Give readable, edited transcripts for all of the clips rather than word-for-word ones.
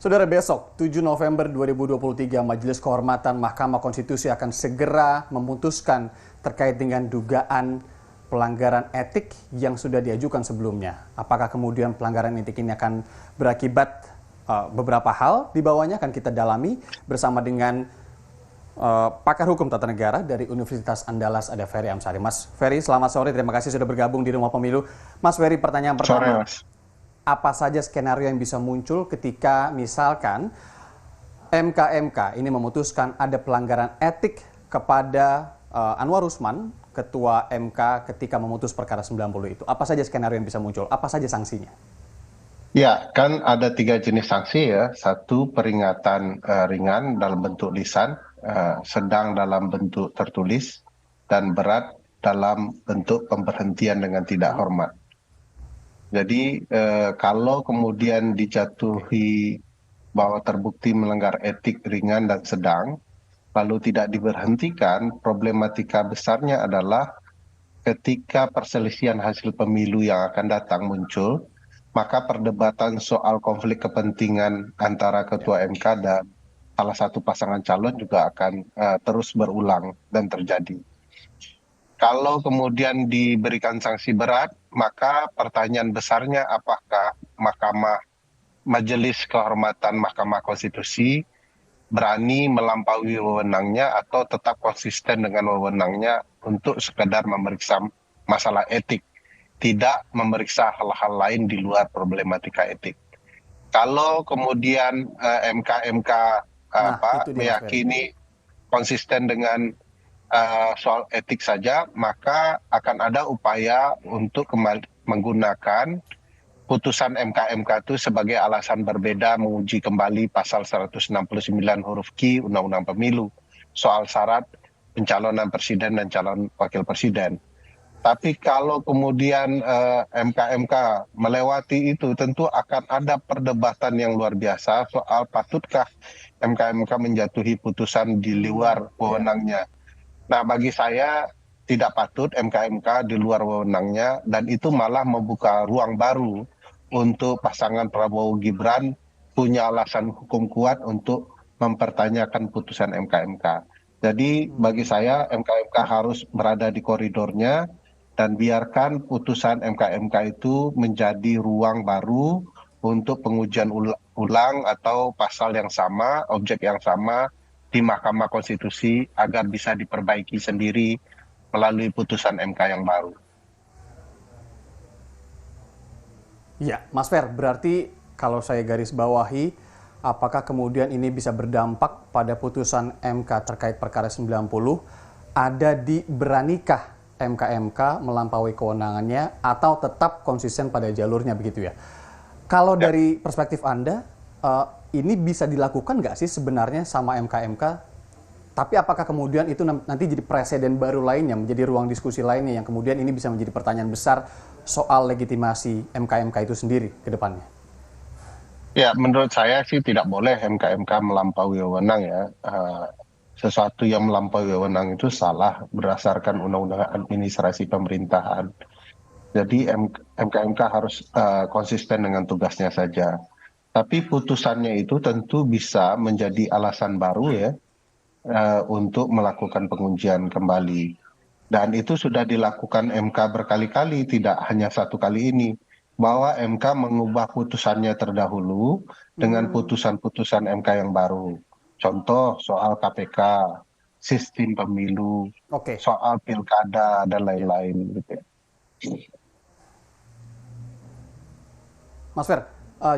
Saudara, besok 7 November 2023 Majelis Kehormatan Mahkamah Konstitusi akan segera memutuskan terkait dengan dugaan pelanggaran etik yang sudah diajukan sebelumnya. Apakah kemudian pelanggaran etik ini akan berakibat beberapa hal di bawahnya akan kita dalami bersama dengan pakar hukum tata negara dari Universitas Andalas, ada Ferry Amsari. Mas Ferry, selamat sore. Terima kasih sudah bergabung di Rumah Pemilu. Mas Ferry, pertanyaan pertama. Sore, Mas. Apa saja skenario yang bisa muncul ketika misalkan MK ini memutuskan ada pelanggaran etik kepada Anwar Usman, Ketua MK ketika memutus perkara 90 itu? Apa saja skenario yang bisa muncul? Apa saja sanksinya? Ya, kan ada 3 jenis sanksi ya. Satu, peringatan ringan dalam bentuk lisan, sedang dalam bentuk tertulis, dan berat dalam bentuk pemberhentian dengan tidak hormat. Jadi kalau kemudian dijatuhi bahwa terbukti melanggar etik ringan dan sedang, lalu tidak diberhentikan, problematika besarnya adalah ketika perselisihan hasil pemilu yang akan datang muncul, maka perdebatan soal konflik kepentingan antara Ketua MK dan salah satu pasangan calon juga akan terus berulang dan terjadi. Kalau kemudian diberikan sanksi berat, maka pertanyaan besarnya apakah Majelis Kehormatan Mahkamah Konstitusi berani melampaui wewenangnya atau tetap konsisten dengan wewenangnya untuk sekedar memeriksa masalah etik, tidak memeriksa hal-hal lain di luar problematika etik. Kalau kemudian MK Itu dia, Mas Ferry. meyakini konsisten dengan soal etik saja, maka akan ada upaya untuk menggunakan putusan MK itu sebagai alasan berbeda menguji kembali pasal 169 huruf Q Undang-Undang Pemilu soal syarat pencalonan presiden dan calon wakil presiden. Tapi kalau kemudian MK melewati itu, tentu akan ada perdebatan yang luar biasa soal patutkah MK menjatuhi putusan di luar wewenangnya. Nah, bagi saya tidak patut MK di luar wewenangnya, dan itu malah membuka ruang baru untuk pasangan Prabowo Gibran punya alasan hukum kuat untuk mempertanyakan putusan MK. Jadi bagi saya MK harus berada di koridornya dan biarkan putusan MK itu menjadi ruang baru untuk pengujian ulang atau pasal yang sama, objek yang sama di Mahkamah Konstitusi agar bisa diperbaiki sendiri melalui putusan MK yang baru. Ya, Mas Fer, berarti kalau saya garis bawahi, apakah kemudian ini bisa berdampak pada putusan MK terkait perkara 90, ada di beranikah MK melampaui kewenangannya atau tetap konsisten pada jalurnya begitu ya? Kalau dari perspektif Anda, ini bisa dilakukan nggak sih sebenarnya sama MK? Tapi apakah kemudian itu nanti jadi presiden baru lainnya, menjadi ruang diskusi lainnya yang kemudian ini bisa menjadi pertanyaan besar soal legitimasi MK itu sendiri ke depannya? Ya, menurut saya sih tidak boleh MK melampaui wewenang ya. Sesuatu yang melampaui wewenang itu salah berdasarkan Undang-Undang Administrasi Pemerintahan. Jadi MK harus konsisten dengan tugasnya saja. Tapi putusannya itu tentu bisa menjadi alasan baru ya untuk melakukan pengujian kembali. Dan itu sudah dilakukan MK berkali-kali, tidak hanya satu kali ini. Bahwa MK mengubah putusannya terdahulu dengan putusan-putusan MK yang baru. Contoh soal KPK, sistem pemilu, Oke. soal pilkada, dan lain-lain. Gitu ya. Mas Fer,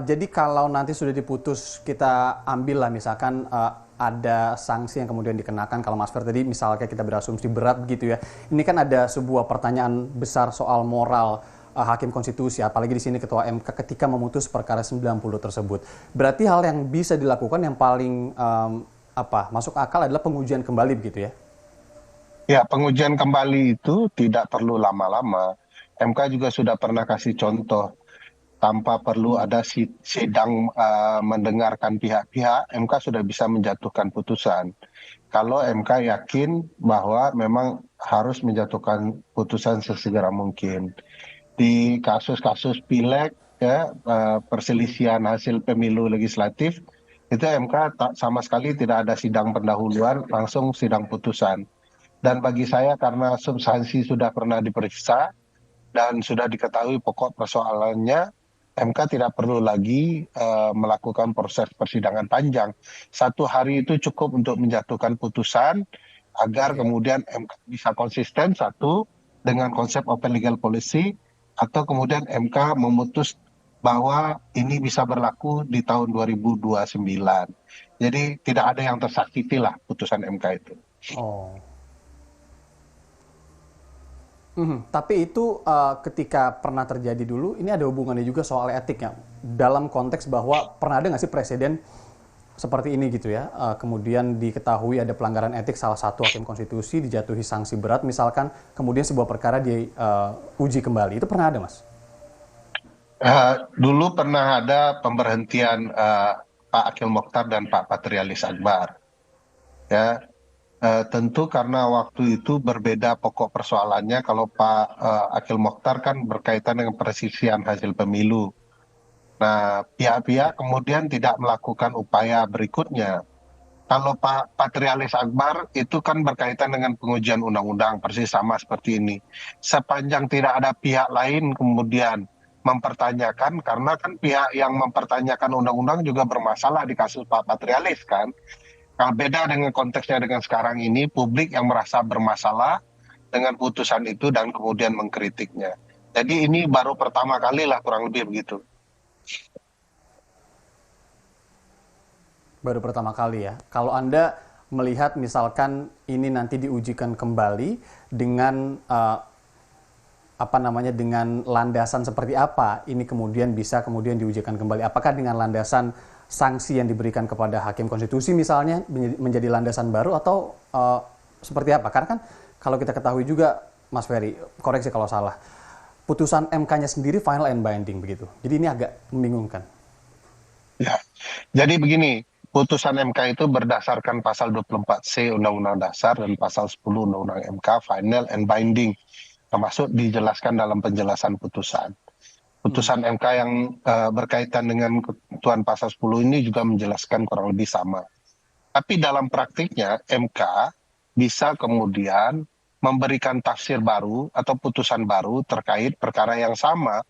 jadi kalau nanti sudah diputus, kita ambil lah misalkan ada sanksi yang kemudian dikenakan. Kalau Mas Fer tadi misalnya kita berasumsi berat begitu ya. Ini kan ada sebuah pertanyaan besar soal moral Hakim Konstitusi, apalagi di sini Ketua MK ketika memutus perkara 90 tersebut. Berarti hal yang bisa dilakukan yang paling masuk akal adalah pengujian kembali begitu ya? Ya, pengujian kembali itu tidak perlu lama-lama. MK juga sudah pernah kasih contoh tanpa perlu ada sidang mendengarkan pihak-pihak, MK sudah bisa menjatuhkan putusan. Kalau MK yakin bahwa memang harus menjatuhkan putusan sesegera mungkin. Di kasus-kasus pileg, ya, perselisihan hasil pemilu legislatif, Itu MK sama sekali tidak ada sidang pendahuluan, langsung sidang putusan. Dan bagi saya karena substansi sudah pernah diperiksa dan sudah diketahui pokok persoalannya, MK tidak perlu lagi melakukan proses persidangan panjang. 1 hari itu cukup untuk menjatuhkan putusan agar Oke. kemudian MK bisa konsisten, satu dengan konsep open legal policy, atau kemudian MK memutus bahwa ini bisa berlaku di tahun 2029. Jadi tidak ada yang tersakiti lah putusan MK itu. Oh. Tapi itu ketika pernah terjadi dulu, ini ada hubungannya juga soal etiknya. Dalam konteks bahwa pernah ada nggak sih presiden seperti ini gitu ya, kemudian diketahui ada pelanggaran etik salah satu hakim konstitusi, dijatuhi sanksi berat, misalkan kemudian sebuah perkara diuji kembali. Itu pernah ada, Mas? Dulu pernah ada pemberhentian Pak Akhil Mokhtar dan Pak Patrialis Akbar. Ya, tentu karena waktu itu berbeda pokok persoalannya. Kalau Pak Akhil Mokhtar kan berkaitan dengan persisian hasil pemilu. Nah, Ya. pihak-pihak kemudian tidak melakukan upaya berikutnya. Kalau Pak Patrialis Akbar itu kan berkaitan dengan pengujian undang-undang, persis sama seperti ini. Sepanjang tidak ada pihak lain kemudian mempertanyakan, karena kan pihak yang mempertanyakan undang-undang juga bermasalah di kasus Pak Patrialis kan. Kalau beda dengan konteksnya dengan sekarang ini, publik yang merasa bermasalah dengan putusan itu dan kemudian mengkritiknya. Jadi ini baru pertama kali lah kurang lebih begitu. Baru pertama kali ya. Kalau Anda melihat misalkan ini nanti diujikan kembali dengan apa namanya, dengan landasan seperti apa ini kemudian bisa kemudian diujikan kembali? Apakah dengan landasan sanksi yang diberikan kepada hakim konstitusi misalnya menjadi landasan baru, atau seperti apa? Karena kan kalau kita ketahui juga, Mas Ferry, koreksi kalau salah, putusan MK-nya sendiri final and binding begitu. Jadi ini agak membingungkan. Ya. Jadi begini, putusan MK itu berdasarkan pasal 24C Undang-Undang Dasar dan pasal 10 Undang-Undang MK final and binding, termasuk dijelaskan dalam penjelasan putusan. Putusan MK yang berkaitan dengan ketentuan pasal 10 ini juga menjelaskan kurang lebih sama. Tapi dalam praktiknya MK bisa kemudian memberikan tafsir baru atau putusan baru terkait perkara yang sama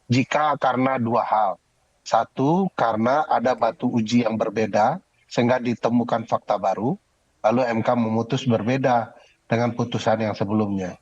jika karena dua hal. Satu, karena ada Oke. batu uji yang berbeda sehingga ditemukan fakta baru, lalu MK memutus berbeda dengan putusan yang sebelumnya.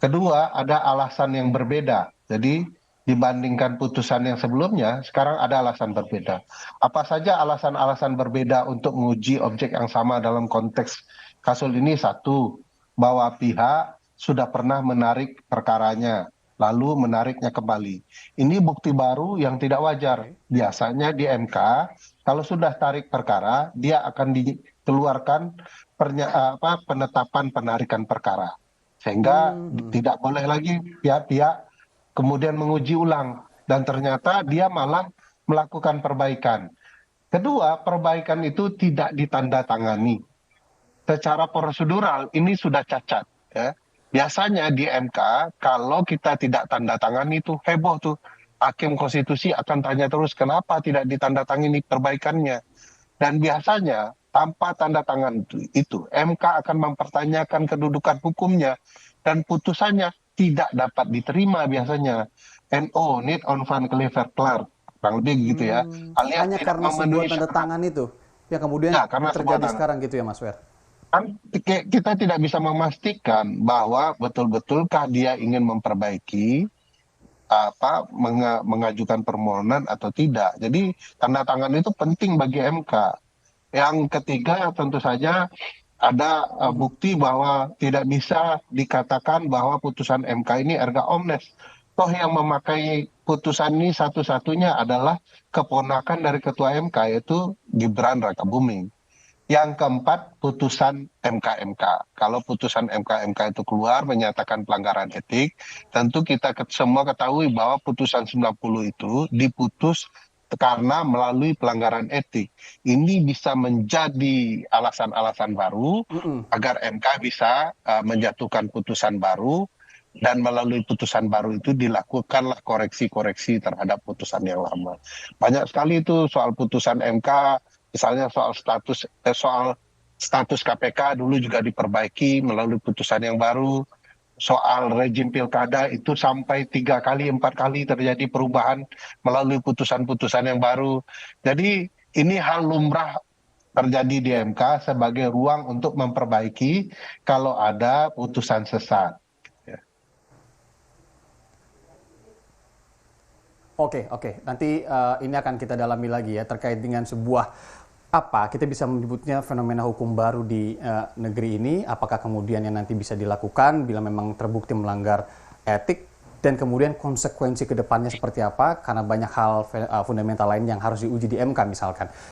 Kedua, ada alasan yang berbeda. Jadi dibandingkan putusan yang sebelumnya, sekarang ada alasan berbeda. Apa saja alasan-alasan berbeda untuk menguji objek yang sama dalam konteks kasus ini? Satu, bahwa pihak sudah pernah menarik perkaranya, lalu menariknya kembali. Ini bukti baru yang tidak wajar. Oke. Biasanya di MK, kalau sudah tarik perkara, dia akan dikeluarkan penetapan penarikan perkara, sehingga tidak boleh lagi pihak-pihak kemudian menguji ulang dan ternyata dia malah melakukan perbaikan. Kedua, perbaikan itu tidak ditandatangani. Secara prosedural ini sudah cacat, ya. Biasanya di MK kalau kita tidak tanda tangan itu heboh tuh. Hakim konstitusi akan tanya terus kenapa tidak ditandatangani perbaikannya. Dan biasanya tanpa tanda tangan itu MK akan mempertanyakan kedudukan hukumnya dan putusannya tidak dapat diterima biasanya. NO, need on van clever clerk, kurang lebih gitu ya. Alias Hanya tidak karena sebuah memenuhi tanda syarat. tangan itu yang kemudian Ya, karena sebuah terjadi sekarang gitu ya, Mas Fer? kan kita tidak bisa memastikan bahwa betul-betulkah dia ingin memperbaiki mengajukan permohonan atau tidak. Jadi tanda tangan itu penting bagi MK. Yang ketiga tentu saja ada bukti bahwa tidak bisa dikatakan bahwa putusan MK ini erga omnes. Toh yang memakai putusan ini satu-satunya adalah keponakan dari Ketua MK, yaitu Gibran Rakabuming. Yang keempat, putusan MK-MK. Kalau putusan MK-MK itu keluar menyatakan pelanggaran etik, tentu kita semua ketahui bahwa putusan 90 itu diputus karena melalui pelanggaran etik. Ini bisa menjadi alasan-alasan baru agar MK bisa menjatuhkan putusan baru, dan melalui putusan baru itu dilakukanlah koreksi-koreksi terhadap putusan yang lama. Banyak sekali itu soal putusan MK Misalnya soal status KPK dulu juga diperbaiki melalui putusan yang baru. Soal rejim pilkada itu sampai 3 kali, 4 kali terjadi perubahan melalui putusan-putusan yang baru. Jadi ini hal lumrah terjadi di MK sebagai ruang untuk memperbaiki kalau ada putusan sesat. Oke, oke. Nanti ini akan kita dalami lagi ya terkait dengan sebuah apa kita bisa menyebutnya fenomena hukum baru di negeri ini. Apakah kemudian yang nanti bisa dilakukan bila memang terbukti melanggar etik dan kemudian konsekuensi ke depannya seperti apa? Karena banyak hal fundamental lain yang harus diuji di MK misalkan.